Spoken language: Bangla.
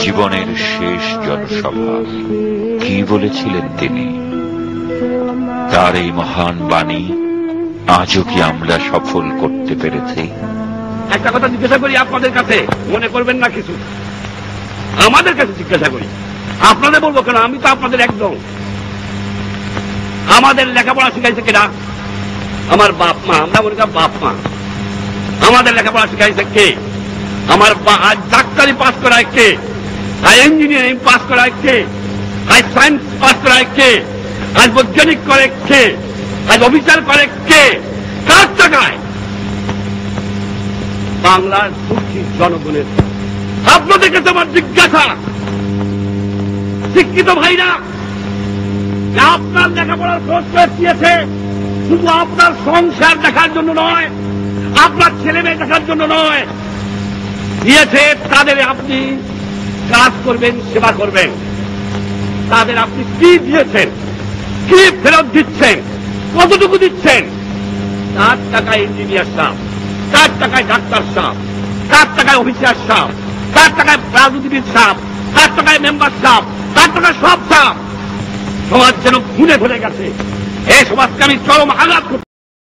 জীবনের শেষ জনসভা কি বলেছিলেন তিনি? তার এই মহান বাণী আজও কি আমরা সফল করতে পেরেছি? একটা কথা জিজ্ঞাসা করি আপনাদের কাছে, মনে করবেন না কিছু, আমাদের কাছে জিজ্ঞাসা করি, আপনাদের বলবো কেন, আমি তো আপনাদের একদম। আমাদের লেখাপড়া শিখাইছে কেনা? আমার বাপ মা। আমরা মনে করি বাপ মা। আমাদের লেখাপড়া শিখাইছে কে? আমার আজ ডাক্তারি পাস করায় কে? আজ ইঞ্জিনিয়ারিং পাস করায় কে? আজ সায়েন্স পাস করায় কে? আজ বৈজ্ঞানিক করে কে? আজ অফিসার করে কে? কার টাকায়? বাংলার দুঃখী জনগণের। আপনাদের কাছে আমার জিজ্ঞাসা, শিক্ষিত ভাইরা, আপনার লেখাপড়ার খরচ দিয়েছে শুধু আপনার সংসার দেখার জন্য নয়, আপনার ছেলে মেয়ে দেখার জন্য নয়, দিয়েছে তাদের আপনি কাজ করবেন, সেবা করবেন। তাদের আপনি কি দিয়েছেন, কি ফেরত দিচ্ছেন, কতটুকু দিচ্ছেন? তার টাকায় ইঞ্জিনিয়ার সাহেব, তার টাকায় ডাক্তার সাহেব, তার টাকায় অফিসার সাহেব, তার টাকায় রাজনীতিবিদ সাহেব, তার টাকায় মেম্বার সাহেব, তার টাকায় সব সাহেব। সমাজ যেন ভুলে ভুলে গেছে। এই সমাজকে আমি চরম আঘাত করতে